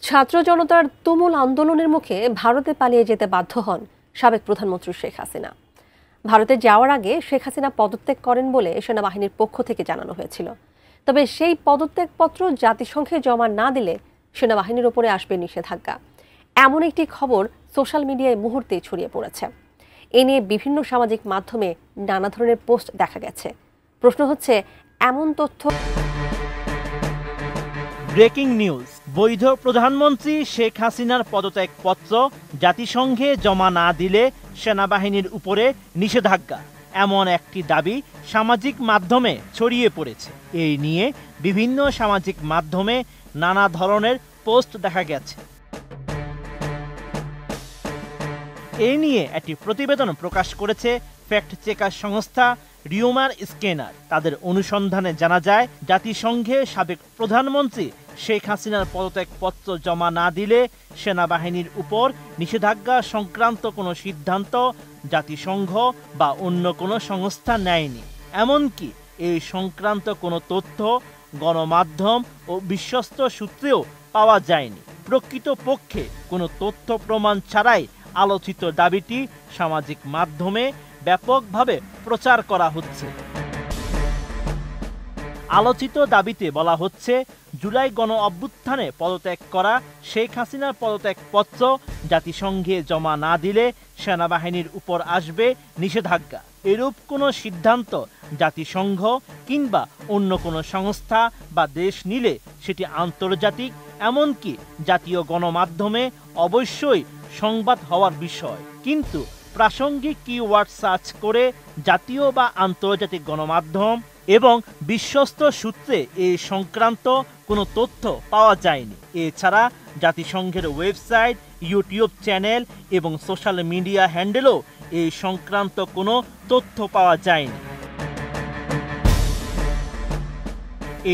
ছাত্র জনতার তুমুল আন্দোলনের মুখে ভারতে পালিয়ে যেতে বাধ্য হন সাবেক প্রধানমন্ত্রী শেখ হাসিনা। ভারতে যাওয়ার আগে শেখ হাসিনা পদত্যাগ করেন বলে সেনাবাহিনীর পক্ষ থেকে জানানো হয়েছিল। তবে সেই পদত্যাগপত্র জাতিসংঘে জমা না দিলে সেনাবাহিনীর উপরে আসবে নিষেধাজ্ঞা। এমন একটি খবর সোশ্যাল মিডিয়ায় মুহূর্তেই ছড়িয়ে পড়েছে। এ নিয়ে বিভিন্ন সামাজিক মাধ্যমে নানা ধরনের পোস্ট দেখা গেছে। প্রশ্ন হচ্ছে, এমন তথ্য। ব্রেকিং নিউজ, বৈধ প্রধানমন্ত্রী শেখ হাসিনার পদত্যাগপত্র জাতিসংঘে জমা না দিলে সেনাবাহিনীর উপরে নিষেধাজ্ঞা, এমন একটি দাবি সামাজিক মাধ্যমে ছড়িয়ে পড়েছে। এই নিয়ে বিভিন্ন সামাজিক মাধ্যমে নানা ধরনের পোস্ট দেখা গেছে। এই নিয়ে একটি প্রতিবেদন প্রকাশ করেছে ফ্যাক্ট চেকার সংস্থা রিউমার স্ক্যানার। তাদের অনুসন্ধানে জানা যায়, জাতিসংঘে সাবেক প্রধানমন্ত্রী শেখ হাসিনার পদত্যাগপত্র জমা না দিলে সেনাবাহিনীর উপর নিষেধাজ্ঞা সংক্রান্ত কোনো সিদ্ধান্ত জাতিসংঘ বা অন্য কোনো সংস্থা নেয়নি। এমনকি এই সংক্রান্ত কোনো তথ্য গণমাধ্যম ও বিশ্বস্ত সূত্রেও পাওয়া যায়নি। প্রকৃতপক্ষে কোনো তথ্য প্রমাণ ছাড়াই আলোচিত দাবিটি সামাজিক মাধ্যমে ব্যাপকভাবে প্রচার করা হচ্ছে। আলোচিত দাবিতে বলা হচ্ছে, জুলাই গণ অভ্যুত্থানে পদত্যাগ করা শেখ হাসিনার পদত্যাগপত্র জাতিসংঘে জমা না দিলে সেনাবাহিনীর উপর আসবে নিষেধাজ্ঞা। এরূপ কোনো সিদ্ধান্ত জাতিসংঘ কিংবা অন্য কোনো সংস্থা বা দেশ নিলে সেটি আন্তর্জাতিক, এমনকি জাতীয় গণমাধ্যমে অবশ্যই সংবাদ হওয়ার বিষয়। কিন্তু প্রাসঙ্গিক কিওয়ার্ড সার্চ করে জাতীয় বা আন্তর্জাতিক গণমাধ্যম এবং বিশ্বস্ত সূত্রে এই সংক্রান্ত কোনো তথ্য পাওয়া যায়নি। এছাড়া জাতিসংঘের ওয়েবসাইট, ইউটিউব চ্যানেল এবং সোশ্যাল মিডিয়া হ্যান্ডেলও এই সংক্রান্ত কোনো তথ্য পাওয়া যায়নি।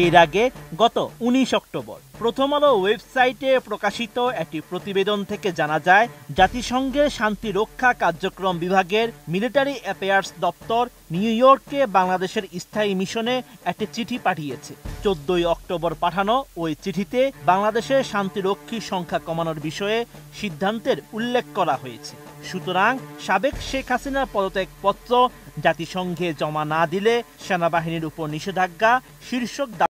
এর আগে গত 19 অক্টোবর প্রথম আলো ওয়েবসাইটে প্রকাশিত একটি প্রতিবেদন থেকে জানা যায়, জাতিসংঘের শান্তি রক্ষা কার্যক্রম বিভাগের মিলিটারি অ্যাফেয়ার্স দপ্তর নিউ ইয়র্কে বাংলাদেশের স্থায়ী মিশনে একটি চিঠি পাঠিয়েছে। 14 অক্টোবর পাঠানো ওই চিঠিতে বাংলাদেশের শান্তিরক্ষী সংখ্যা কমানোর বিষয়ে সিদ্ধান্তের উল্লেখ করা হয়েছে। সুতরাং সাবেক শেখ হাসিনার পদত্যাগপত্র জাতিসংঘে জমা না দিলে সেনাবাহিনীর উপর নিষেধাজ্ঞা শীর্ষক